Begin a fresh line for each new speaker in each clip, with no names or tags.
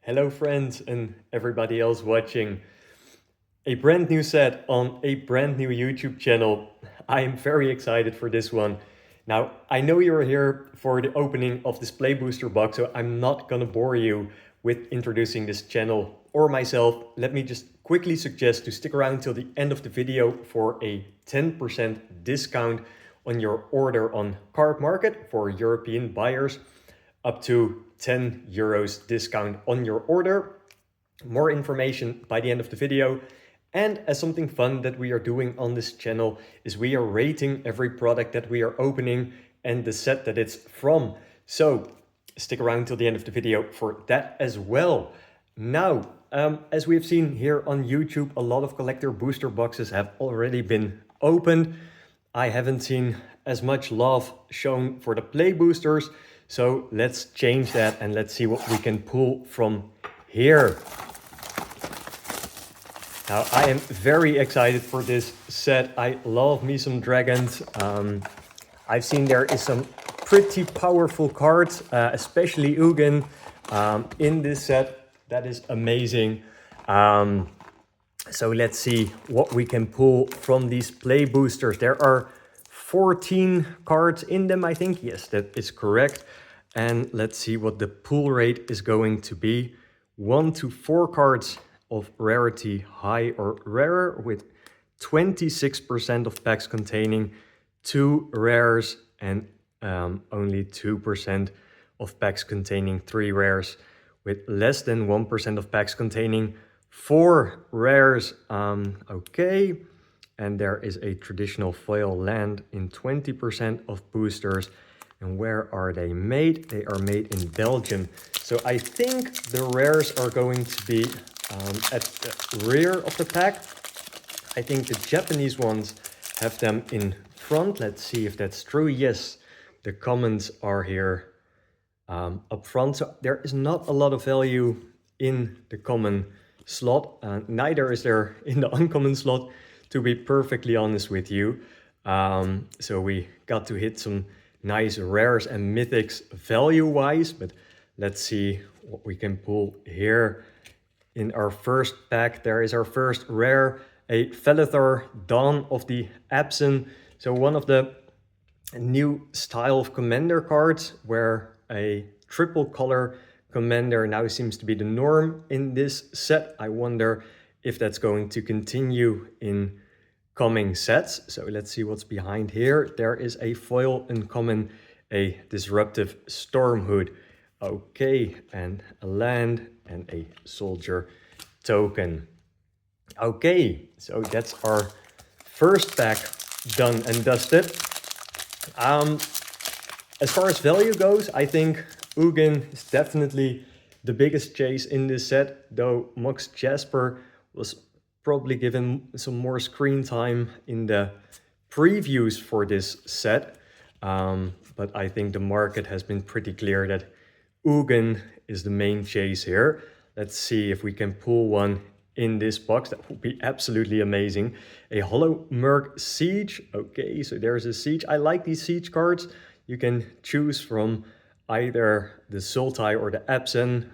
Hello friends and everybody else watching. A brand new set on a brand new YouTube channel. I am very excited for this one. Now, I know you're here for the opening of this Play Booster box, so I'm not gonna bore you with introducing this channel or myself. Let me just quickly suggest to stick around till the end of the video for a 10% discount on your order on Card Market for European buyers, up to 10 euros discount on your order. More information by the end of the video. And as something fun that we are doing on this channel is we are rating every product that we are opening and the set that it's from. So stick around till the end of the video for that as well. Now, as we've seen here on YouTube, a lot of collector booster boxes have already been opened. I haven't seen as much love shown for the play boosters. So let's change that and let's see what we can pull from here. Now, I am very excited for this set. I love me some dragons. I've seen there is some pretty powerful cards, especially Ugin in this set. That is amazing. So let's see what we can pull from these play boosters. There are 14 cards in them, I think. Yes, that is correct. And let's see what the pull rate is going to be. 1 to 4 cards of rarity high or rarer with 26% of packs containing 2 rares and only 2% of packs containing 3 rares, with less than 1% of packs containing 4 rares. Okay. And there is a traditional foil land in 20% of boosters. And where are they made? They are made in Belgium. So I think the rares are going to be at the rear of the pack. I think the Japanese ones have them in front. Let's see if that's true. Yes, the commons are here up front. So there is not a lot of value in the common slot. Neither is there in the uncommon slot, to be perfectly honest with you. So we got to hit some nice rares and mythics value-wise, but let's see what we can pull here. In our first pack, there is our first rare, a Felithar, Dawn of the Absent. So one of the new style of commander cards where a triple color commander now seems to be the norm in this set. I wonder if that's going to continue in coming sets. So let's see what's behind here. There is a foil uncommon, a disruptive Stormhood. Okay, and a land and a soldier token. Okay, so that's our first pack done and dusted. As far as value goes, I think Ugin is definitely the biggest chase in this set, though Mox Jasper was probably given some more screen time in the previews for this set. But I think the market has been pretty clear that Ugin is the main chase here. Let's see if we can pull one in this box. That would be absolutely amazing. A Hollow Merc Siege. Okay, so there's a Siege. I like these Siege cards. You can choose from either the Sultai or the Absent.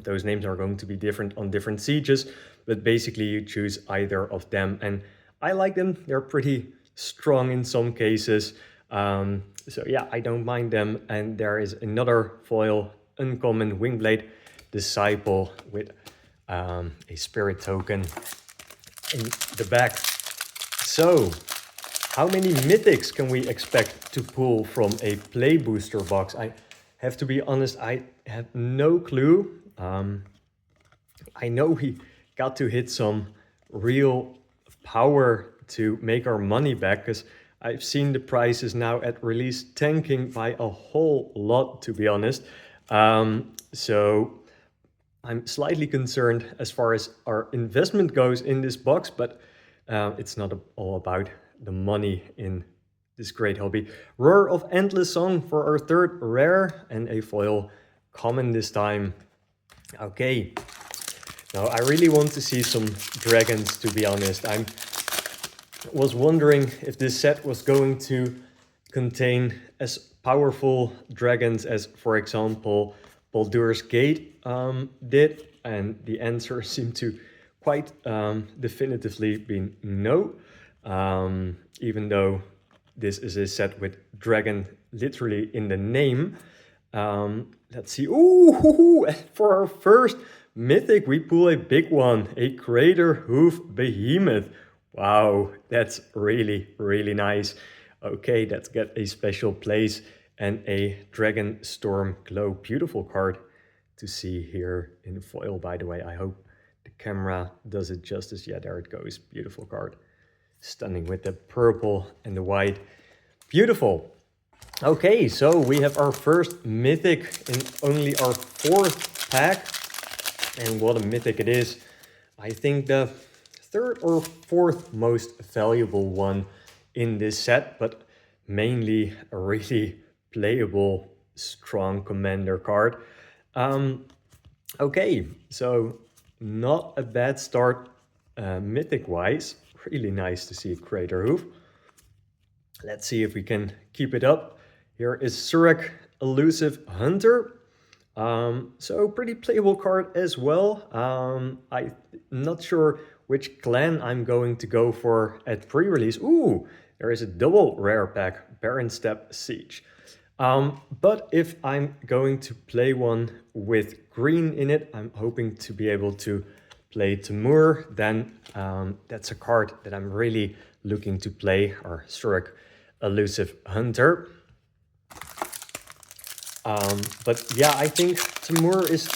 Those names are going to be different on different sieges, but basically you choose either of them. And I like them. They're pretty strong in some cases. So yeah, I don't mind them. And there is another foil uncommon Wingblade Disciple with a spirit token in the back. So how many mythics can we expect to pull from a play booster box? I have to be honest, I have no clue. I know we got to hit some real power to make our money back, because I've seen the prices now at release tanking by a whole lot, to be honest. So I'm slightly concerned as far as our investment goes in this box, but it's not all about the money in this great hobby. Roar of Endless Song for our third rare and a foil common this time. Okay, now I really want to see some dragons, to be honest. I was wondering if this set was going to contain as powerful dragons as, for example, Baldur's Gate did, and the answer seemed to quite definitively be no, even though this is a set with dragon literally in the name. Let's see. Ooh, for our first mythic, we pull a big one, a Crater Hoof Behemoth. Wow, that's really, really nice. Okay, that's got a special place and a Dragonstorm Glow. Beautiful card to see here in foil, by the way. I hope the camera does it justice. Yeah, there it goes. Beautiful card. Stunning with the purple and the white. Beautiful. Okay, so we have our first mythic in only our 4th pack. And what a mythic it is. I think the 3rd or 4th most valuable one in this set, but mainly a really playable, strong commander card. Okay, so not a bad start mythic-wise. Really nice to see a Crater Hoof. Let's see if we can keep it up. Here is Surek, Elusive Hunter. So pretty playable card as well. I'm not sure which clan I'm going to go for at pre-release. Ooh, there is a double rare pack, Baron Step Siege. But if I'm going to play one with green in it, I'm hoping to be able to play Timur. Then that's a card that I'm really looking to play, or Surek, Elusive Hunter. But yeah, I think Timur is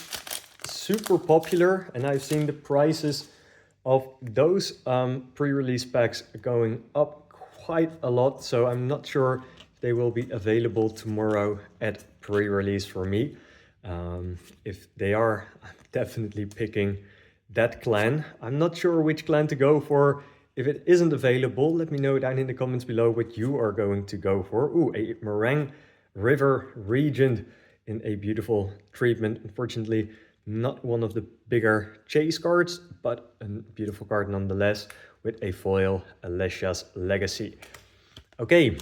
super popular, and I've seen the prices of those pre-release packs going up quite a lot, so I'm not sure if they will be available tomorrow at pre-release for me. If they are, I'm definitely picking that clan. I'm not sure which clan to go for. If it isn't available, let me know down in the comments below what you are going to go for. Ooh, a Meringue River Regent in a beautiful treatment. Unfortunately, not one of the bigger chase cards, but a beautiful card nonetheless, with a foil Alessia's Legacy. Okay,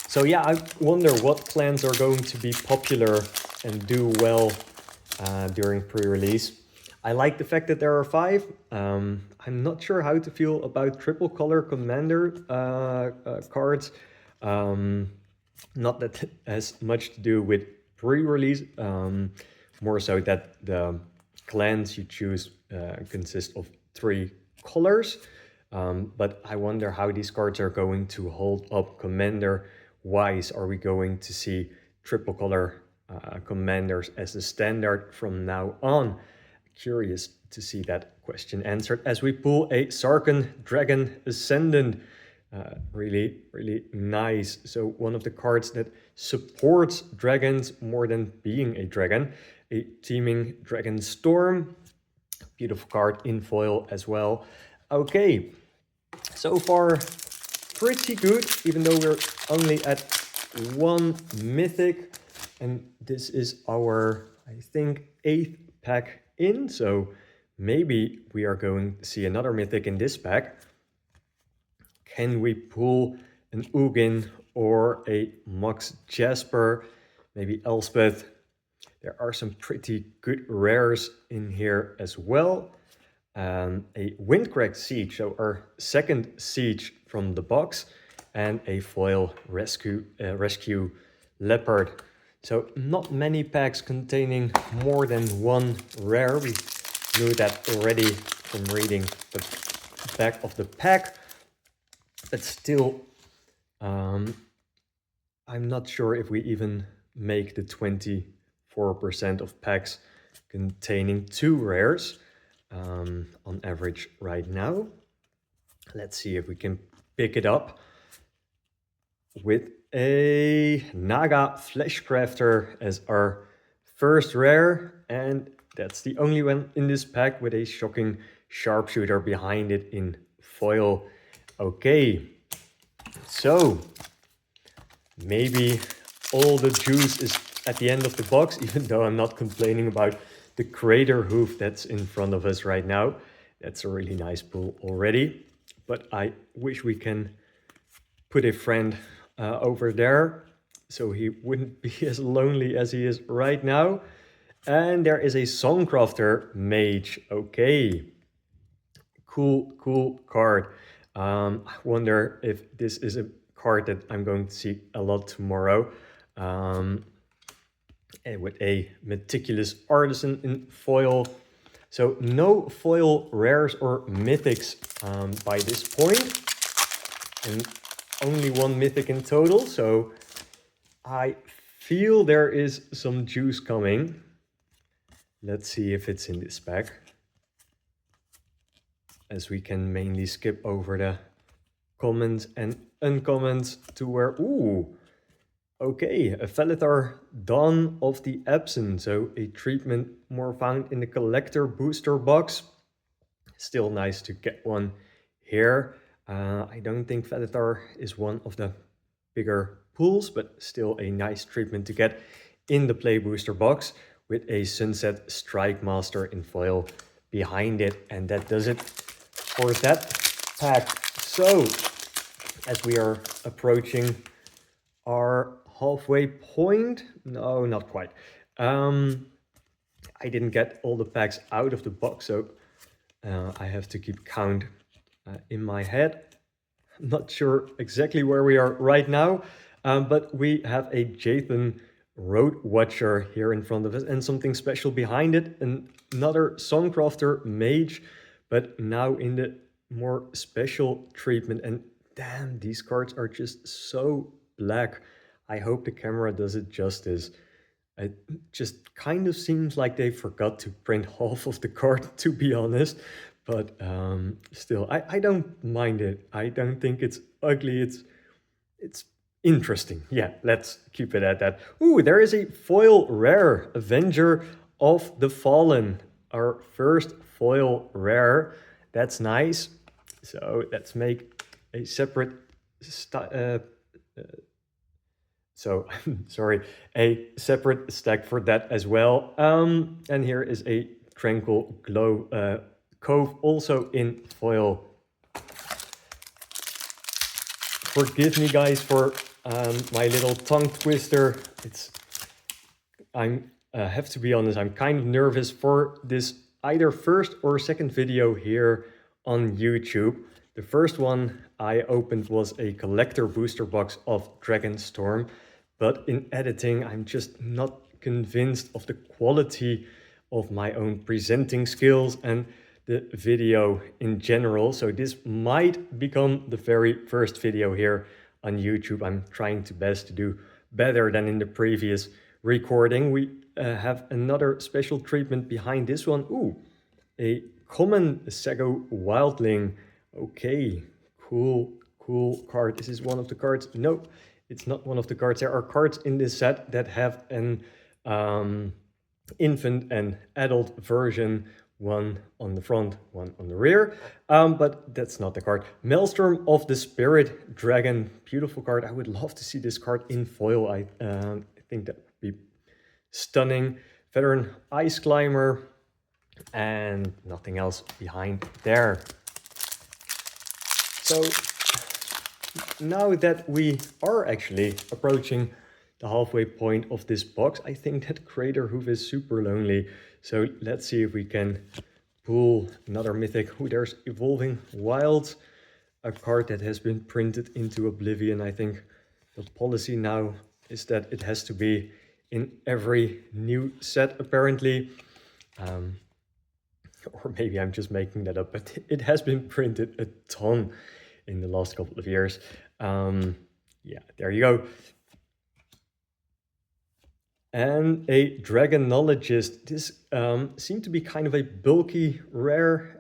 so yeah, I wonder what clans are going to be popular and do well during pre-release. I like the fact that there are 5. I'm not sure how to feel about triple color commander cards. Not that it has much to do with pre-release, more so that the clans you choose consist of 3 colors. But I wonder how these cards are going to hold up commander-wise. Are we going to see triple color commanders as the standard from now on? Curious to see that question answered as we pull a Tarkir Dragon Ascendant. Really, really nice. So one of the cards that supports dragons more than being a dragon. A teaming Dragonstorm. Beautiful card in foil as well. Okay, so far pretty good, even though we're only at 1 mythic. And this is our, I think, 8th pack in. So maybe we are going to see another mythic in this pack. Can we pull an Ugin or a Mox Jasper, maybe Elspeth? There are some pretty good rares in here as well. A Windcracked Siege, so our 2nd Siege from the box, and a foil Rescue Leopard. So not many packs containing more than 1 rare. We knew that already from reading the back of the pack. But still, I'm not sure if we even make the 24% of packs containing 2 rares on average right now. Let's see if we can pick it up with a Naga Fleshcrafter as our first rare. And that's the only one in this pack, with a shocking sharpshooter behind it in foil. Okay, so maybe all the juice is at the end of the box, even though I'm not complaining about the Crater Hoof that's in front of us right now. That's a really nice pull already, but I wish we can put a friend over there. so he wouldn't be as lonely as he is right now. And there is a Songcrafter Mage. Okay, cool card. I wonder if this is a card that I'm going to see a lot tomorrow. And with a meticulous artisan in foil. So no foil rares or mythics by this point, and only one mythic in total. So I feel there is some juice coming. Let's see if it's in this pack, as we can mainly skip over the commons and uncommons to where, ooh, okay, a Felidar Dawn of the Absent, so a treatment more found in the collector booster box. Still nice to get one here. I don't think Felidar is one of the bigger pools, but still a nice treatment to get in the play booster box with a Sunset Strike Master in foil behind it. And that does it for that pack. So, as we are approaching our halfway point, no, not quite. I didn't get all the packs out of the box, so I have to keep count in my head. Not sure exactly where we are right now, but we have a Jathan Road Watcher here in front of us and something special behind it. Another Songcrafter Mage, but now in the more special treatment. And damn, these cards are just so black. I hope the camera does it justice. It just kind of seems like they forgot to print half of the card, to be honest. But still, I don't mind it. I don't think it's ugly. It's interesting. Yeah, let's keep it at that. Ooh, there is a foil rare, Avenger of the Fallen. Our first foil rare. That's nice. So let's make a separate a separate stack for that as well. And here is a Tranquil Glow Cove, also in foil. Forgive me, guys, for my little tongue twister. I have to be honest, I'm kind of nervous for this either first or second video here on YouTube. The first one I opened was a collector booster box of Dragonstorm, but in editing, I'm just not convinced of the quality of my own presenting skills and the video in general. So this might become the very first video here on YouTube. I'm trying to best to do better than in the previous recording. We have another special treatment behind this one. Ooh, a common Sego Wildling. Okay, cool card. This is one of the cards. No, it's not one of the cards. There are cards in this set that have an infant and adult version, one on the front, one on the rear, but that's not the card. Maelstrom of the Spirit Dragon, beautiful card. I would love to see this card in foil. I think that would be stunning. Veteran Ice Climber, and nothing else behind there. So now that we are actually approaching the halfway point of this box, I think that Crater Hoof is super lonely. So let's see if we can pull another mythic. Ooh, there's Evolving Wilds, a card that has been printed into oblivion. I think the policy now is that it has to be in every new set, apparently. Or maybe I'm just making that up, but it has been printed a ton in the last couple of years. Yeah, there you go. And a Dragonologist. This seemed to be kind of a bulky rare.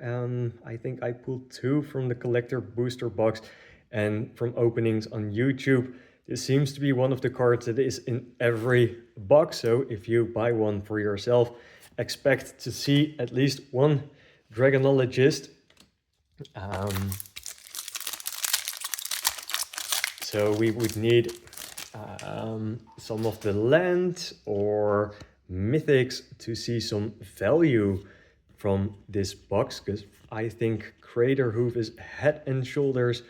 I think I pulled 2 from the collector booster box and from openings on YouTube. This seems to be one of the cards that is in every box. So if you buy one for yourself, expect to see at least one Dragonologist. So we would need some of the land or mythics to see some value from this box, because I think Crater Hoof is head and shoulders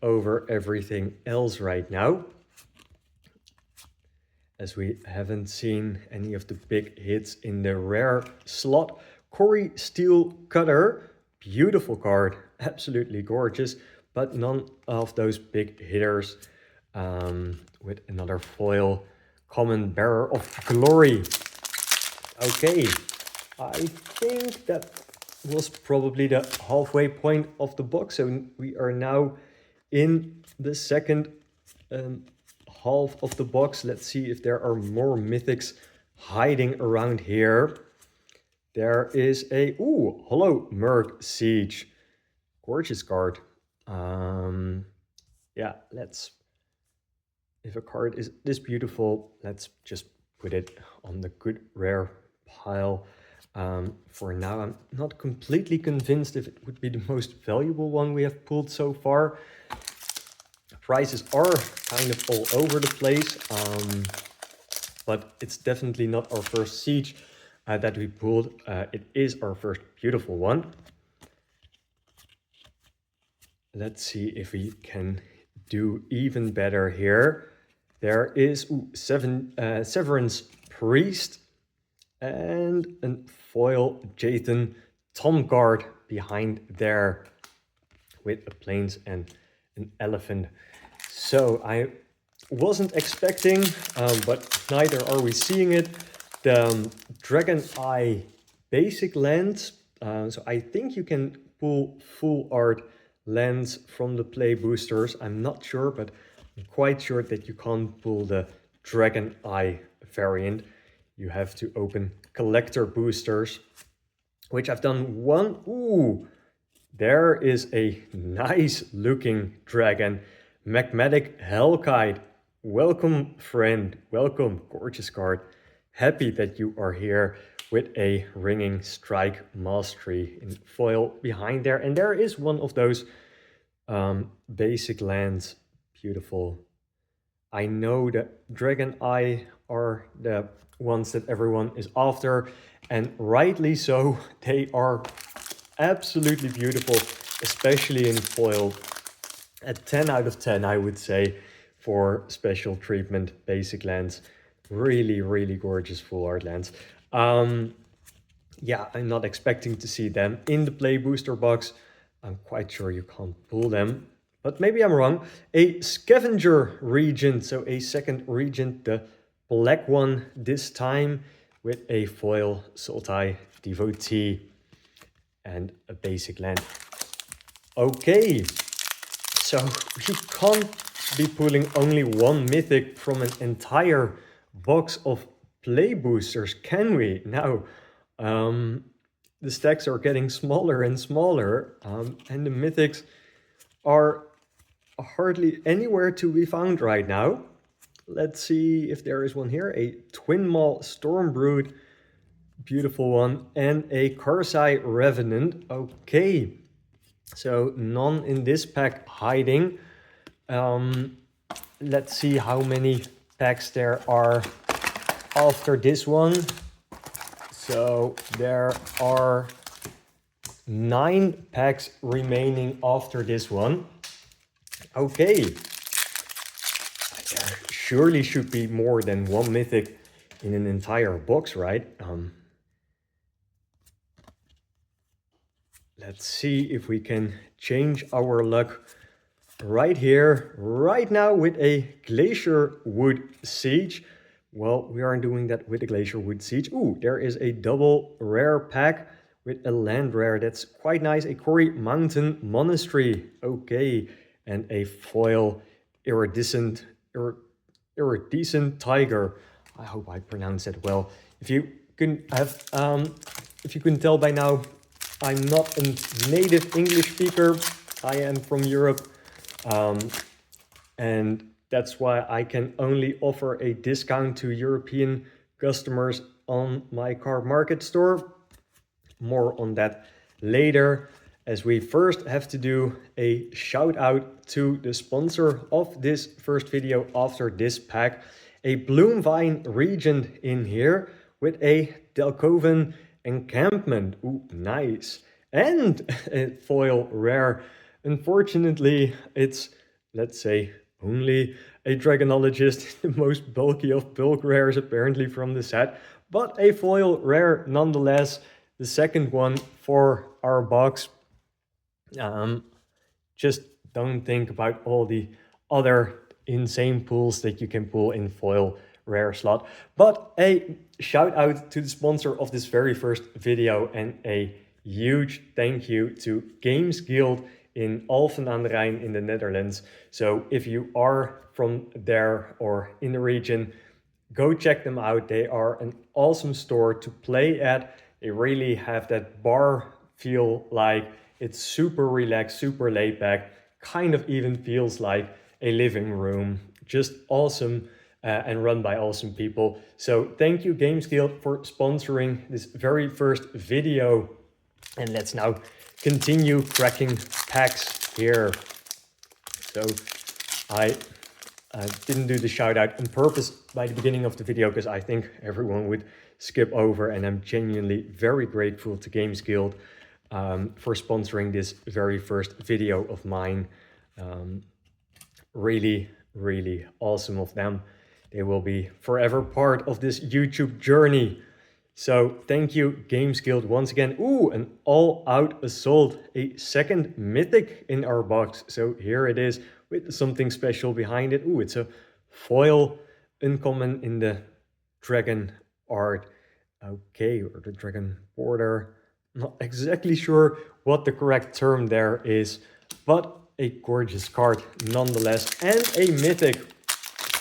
over everything else right now. as we haven't seen any of the big hits in the rare slot. Corey Steel Cutter, beautiful card, absolutely gorgeous, but none of those big hitters. With another foil, Common Bearer of Glory. Okay, I think that was probably the halfway point of the box. So we are now in the second half of the box. Let's see if there are more mythics hiding around here. There is a, ooh, hello, Merc Siege. Gorgeous card. Yeah, if a card is this beautiful, let's just put it on the good rare pile. For now, I'm not completely convinced if it would be the most valuable one we have pulled so far. Prices are kind of all over the place, but it's definitely not our first Siege that we pulled. It is our first beautiful one. Let's see if we can do even better here. There is Severance Priest and a foil Jathan Tomguard behind there with a plains and an elephant. So I wasn't expecting, but neither are we seeing it, the Dragon Eye basic lens. So I think you can pull full art lens from the play boosters. I'm not sure, but I'm quite sure that you can't pull the Dragon Eye variant. You have to open collector boosters, which I've done one. Ooh, there is a nice looking dragon, Magmatic Hellkite. Welcome, friend. Welcome, gorgeous card. Happy that you are here with a Ringing Strike Mastery in foil behind there. And there is one of those basic lands. Beautiful. I know that Dragon Eye are the ones that everyone is after, and rightly so. They are absolutely beautiful, especially in foil. A 10 out of 10, I would say, for special treatment basic lands. Really, really gorgeous full art lands. Yeah, I'm not expecting to see them in the play booster box. I'm quite sure you can't pull them, but maybe I'm wrong. A Scavenger Regent, so a second Regent, the black one this time, with a foil Sultai Devotee and a basic land. Okay, so we can't be pulling only one mythic from an entire box of play boosters, can we? Now, the stacks are getting smaller and smaller, and the mythics are hardly anywhere to be found right now. Let's see if there is one here. A Twin Maw Stormbrood, beautiful one, and a Karsai Revenant. Okay, so none in this pack hiding. Let's see how many packs there are after this one. So there are 9 packs remaining after this one. Okay. There surely should be more than one mythic in an entire box, right? Let's see if we can change our luck right here, right now, with a Glacier Wood Siege. Well, we aren't doing that with a Glacier Wood Siege. Ooh, there is a double rare pack with a land rare. That's quite nice. A Quarry Mountain Monastery. Okay. And a foil Iridescent Tiger. I hope I pronounced that well. If you can tell by now, I'm not a native English speaker. I am from Europe. And that's why I can only offer a discount to European customers on my Card Market store. More on that later, as we first have to do a shout out to the sponsor of this first video after this pack. A Bloomvine Regent in here with a Delcoven Encampment. Ooh, nice. And a foil rare. Unfortunately, it's, let's say, only a Dragonologist, the most bulky of bulk rares apparently from the set, but a foil rare nonetheless, the second one for our box. Just don't think about all the other insane pulls that you can pull in foil rare slot. But a shout out to the sponsor of this very first video and a huge thank you to Games Guild in Alphen aan de Rijn in the Netherlands. So if you are from there or in the region, go check them out. They are an awesome store to play at. They really have that bar feel, like it's super relaxed, super laid back, kind of even feels like a living room. Just awesome and run by awesome people. So thank you Games Guild for sponsoring this very first video. And let's now continue cracking packs here. So I didn't do the shout out on purpose by the beginning of the video because I think everyone would skip over, and I'm genuinely very grateful to Games Guild for sponsoring this very first video of mine. Really, really awesome of them. They will be forever part of this YouTube journey. So thank you Games Guild once again. Ooh, an all-out assault, a second mythic in our box. So here it is with something special behind it. Ooh, it's a foil uncommon in the dragon art. Okay, or the dragon border. Not exactly sure what the correct term there is, but a gorgeous card nonetheless, and a mythic.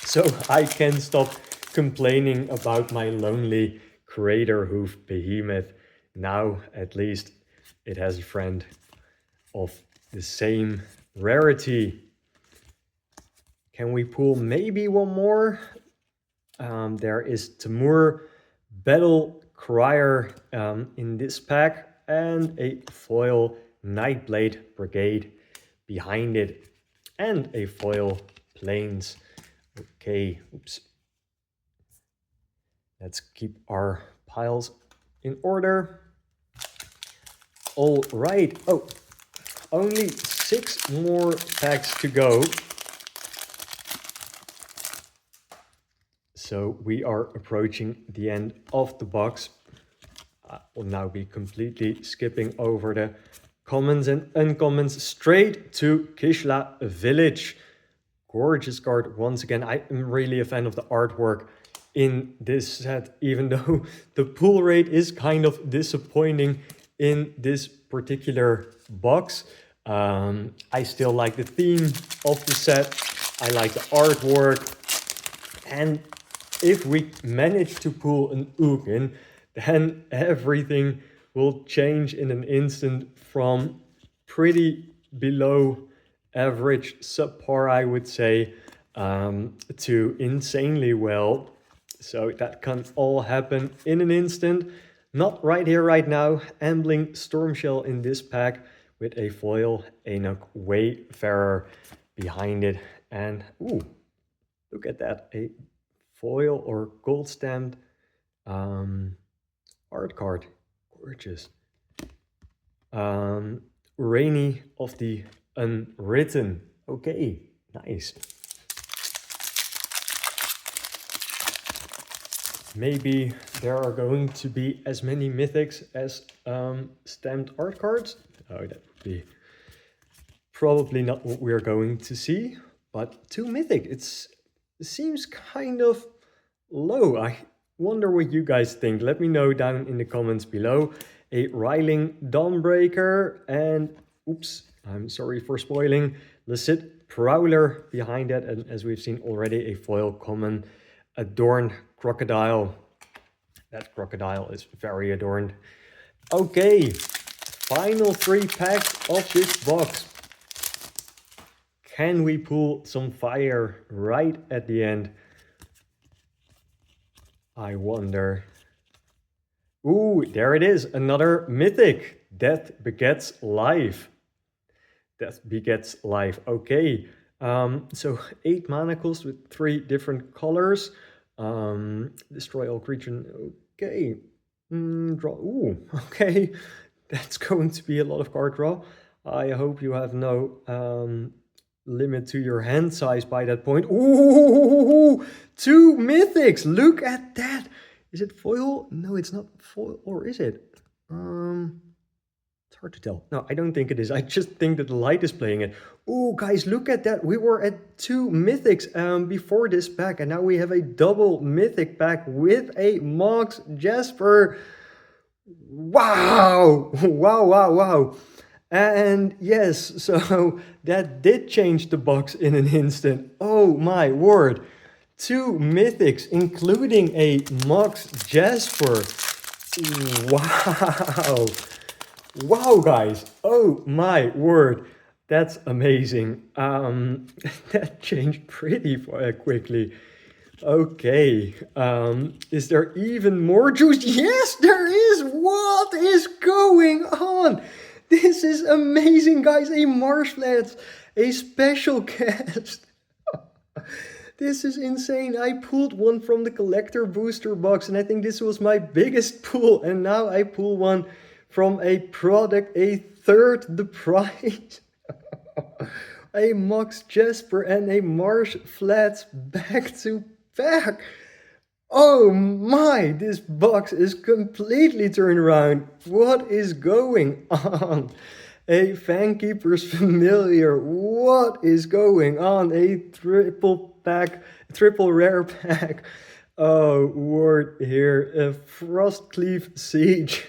So I can't stop complaining about my lonely Crater Hoof behemoth. Now at least it has a friend of the same rarity. Can we pull maybe one more? There is Timur Battle Crier in this pack, and a foil Nightblade Brigade behind it, and a foil Plains. Okay, oops. Let's keep our piles in order. All right. Oh, only 6 more packs to go. So we are approaching the end of the box. I will now be completely skipping over the commons and uncommons straight to Kishla Village. Gorgeous card once again. I am really a fan of the artwork in this set, even though the pull rate is kind of disappointing in this particular box. I still like the theme of the set. I like the artwork. And if we manage to pull an Ugin, then everything will change in an instant from pretty below average, subpar, I would say, to insanely well. So that can all happen in an instant. Not right here, right now. Ambling Stormshell in this pack with a foil Enoch Wayfarer behind it. And ooh, look at that. A foil or gold stamped art card. Gorgeous. Rainy of the Unwritten. Okay, nice. Maybe there are going to be as many mythics as stamped art cards. Oh, that would be probably not what we're going to see. But 2 mythic, it seems kind of low. I wonder what you guys think. Let me know down in the comments below. A Riling Dawnbreaker and, oops, I'm sorry for spoiling, Licit Prowler behind that. And as we've seen already, a foil common Adorned Crocodile. That crocodile is very adorned. Okay, final 3 packs of this box. Can we pull some fire right at the end? I wonder. Ooh, there it is, another mythic. Death Begets Life. Death Begets Life, okay. So 8 mana cost with 3 different colors. Destroy all creature, okay. Draw, ooh, okay. That's going to be a lot of card draw. I hope you have no limit to your hand size by that point. Ooh, 2 mythics. Look at that. Is it foil? No, it's not foil, or is it? It's hard to tell. No, I don't think it is. I just think that the light is playing it. Oh, guys, look at that. We were at 2 mythics before this pack, and now we have a double mythic pack with a Mox Jasper. Wow! Wow, wow, wow. And yes, so that did change the box in an instant. Oh my word. 2 mythics, including a Mox Jasper. Wow. Wow, guys. Oh my word. That's amazing. That changed pretty quickly. Okay. Is there even more juice? Yes, there is. What is going on? This is amazing, guys. A Marshflats, a special cast. This is insane. I pulled one from the collector booster box, and I think this was my biggest pull. And now I pull one from a product, a third the price. A Mox Jasper and a Marshflats back to back. Oh my, this box is completely turned around. What is going on? A Fankeeper's Familiar. What is going on? A triple rare pack. Oh, word here. A Frostcleave Siege.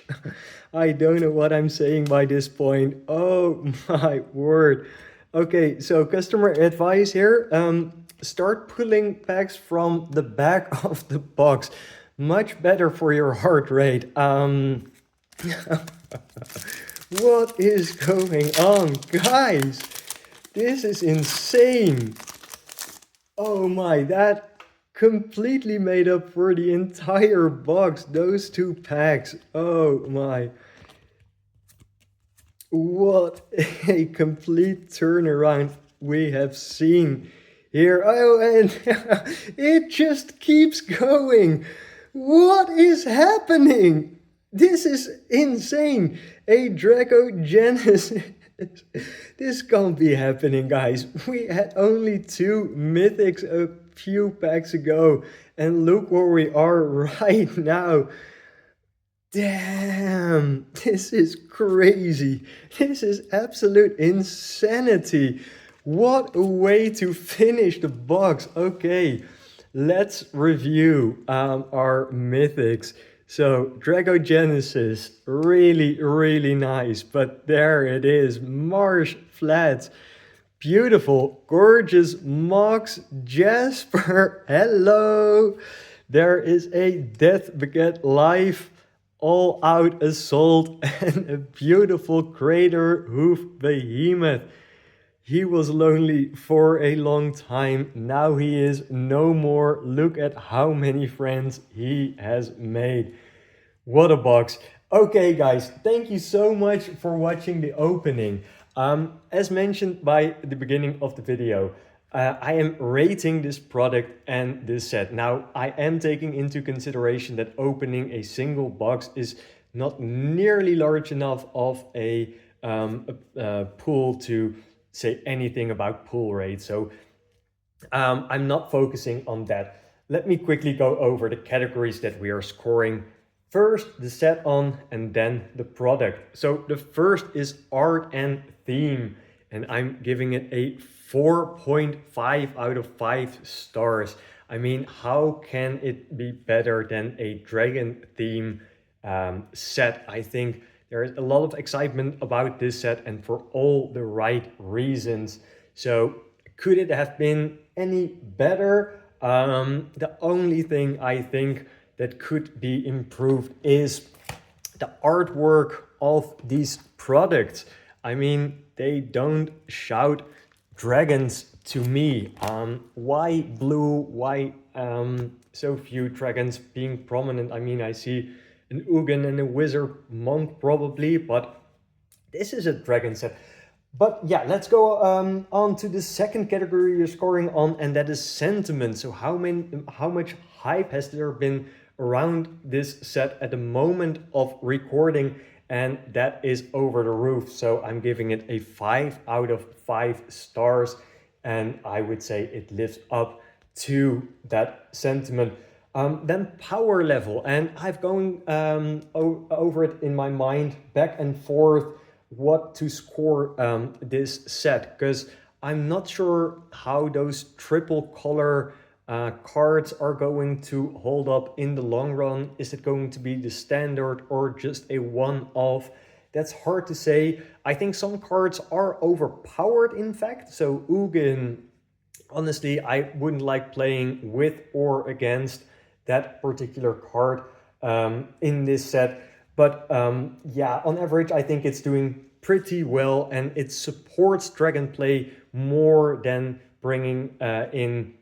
I don't know what I'm saying by this point. Oh my word. Okay, so customer advice here. Start pulling packs from the back of the box. Much better for your heart rate. What is going on, guys? This is insane. Oh my, that completely made up for the entire box, those 2 packs. Oh my. What a complete turnaround we have seen here. Oh, and it just keeps going. What is happening? This is insane. A Dragogenesis. This can't be happening, guys. We had only 2 mythics a few packs ago, and look where we are right now. Damn, this is crazy. This is absolute insanity. What a way to finish the box. Okay, let's review our mythics. So Dragogenesis, really nice, but there it is, Marshflats, beautiful, gorgeous Mox Jasper, hello. There is a Death Beget Life, All Out Assault, and a beautiful Crater Hoof Behemoth. He was lonely for a long time, now he is no more. Look at how many friends he has made. What a box. Okay guys, thank you so much for watching the opening. As mentioned by the beginning of the video, I am rating this product and this set. Now, I am taking into consideration that opening a single box is not nearly large enough of a pool to say anything about pull rate. So I'm not focusing on that. Let me quickly go over the categories that we are scoring. First, the set on, and then the product. So the first is art and theme, and I'm giving it a 4.5 out of 5 stars. I mean, how can it be better than a dragon theme set? I think there is a lot of excitement about this set, and for all the right reasons. So could it have been any better? The only thing I think that could be improved is the artwork of these products. I mean, they don't shout dragons to me. Why blue? Why so few dragons being prominent? I mean, I see an Ugin and a wizard monk probably, but this is a dragon set. But yeah, let's go on to the second category you're scoring on, and that is sentiment. So how much hype has there been around this set at the moment of recording? And that is over the roof. So I'm giving it a 5 out of 5 stars. and I would say it lives up to that sentiment. Then power level, and I've gone over it in my mind back and forth what to score this set, because I'm not sure how those triple color cards are going to hold up in the long run. Is it going to be the standard or just a one-off? That's hard to say. I think some cards are overpowered, in fact. So Ugin, honestly, I wouldn't like playing with or against that particular card in this set. But yeah, on average, I think it's doing pretty well, and it supports dragon play more than bringing in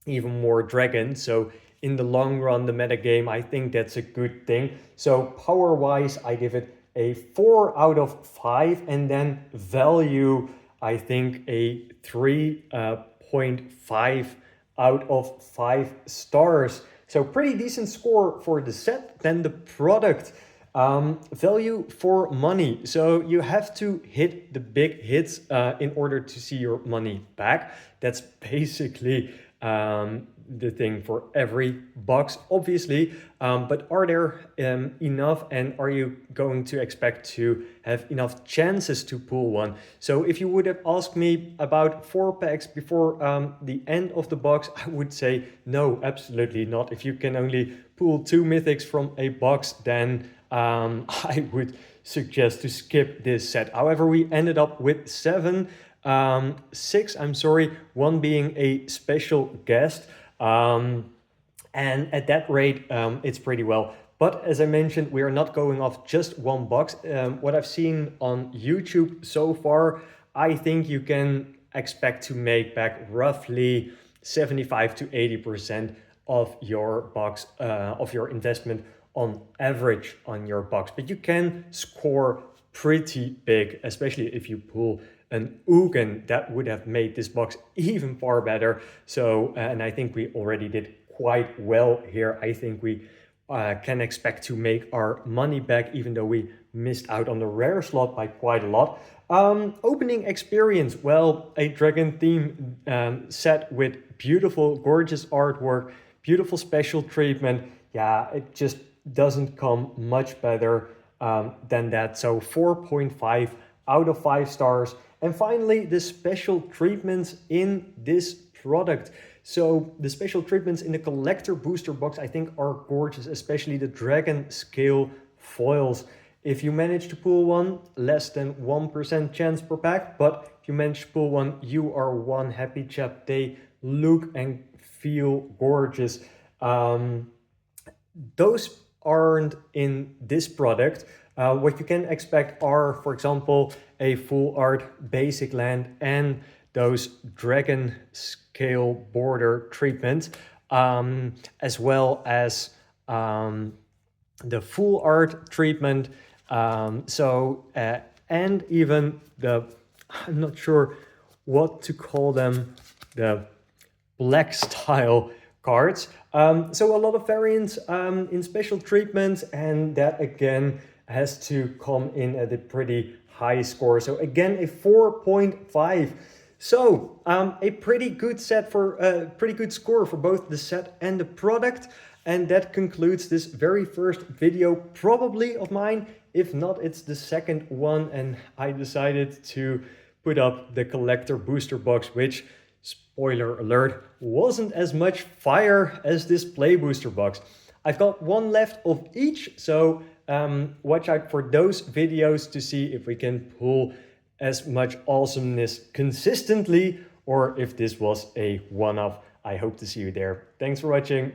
even more dragons. So in the long run, the meta game, I think that's a good thing. So power wise, I give it a 4 out of 5, and then value, I think a 3.5 out of 5 stars. So pretty decent score for the set. Then the product, value for money. So you have to hit the big hits in order to see your money back. That's basically the thing for every box, obviously. But are there enough, and are you going to expect to have enough chances to pull one? So if you would have asked me about 4 packs before the end of the box, I would say no, absolutely not. If you can only pull 2 mythics from a box, then I would suggest to skip this set. However, we ended up with 6, I'm sorry, 1 being a special guest. And at that rate, it's pretty well. But as I mentioned, we are not going off just 1 box. What I've seen on YouTube so far, I think you can expect to make back roughly 75 to 80% of your box, of your investment on average on your box. But you can score pretty big, especially if you pull an Ugin. That would have made this box even far better. So, and I think we already did quite well here. I think we can expect to make our money back, even though we missed out on the rare slot by quite a lot. Opening experience, well, a dragon theme set with beautiful, gorgeous artwork, beautiful special treatment. Yeah, it just doesn't come much better than that. So 4.5 out of 5 stars. And finally, the special treatments in this product. So the special treatments in the collector booster box, I think, are gorgeous, especially the dragon scale foils. If you manage to pull one, less than 1% chance per pack, but if you manage to pull one, you are one happy chap. They look and feel gorgeous. Those aren't in this product. What you can expect are, for example, a full art basic land and those dragon scale border treatment, as well as the full art treatment. And even the, I'm not sure what to call them, the black style cards. So a lot of variants in special treatments, and that again has to come in at a pretty high score. So again, a 4.5. So a pretty good set for a pretty good score for both the set and the product. And that concludes this very first video, probably of mine. If not, it's the second one, and I decided to put up the collector booster box, which, spoiler alert, wasn't as much fire as this play booster box. I've got one left of each, so watch out for those videos to see if we can pull as much awesomeness consistently, or if this was a one-off. I hope to see you there. Thanks for watching.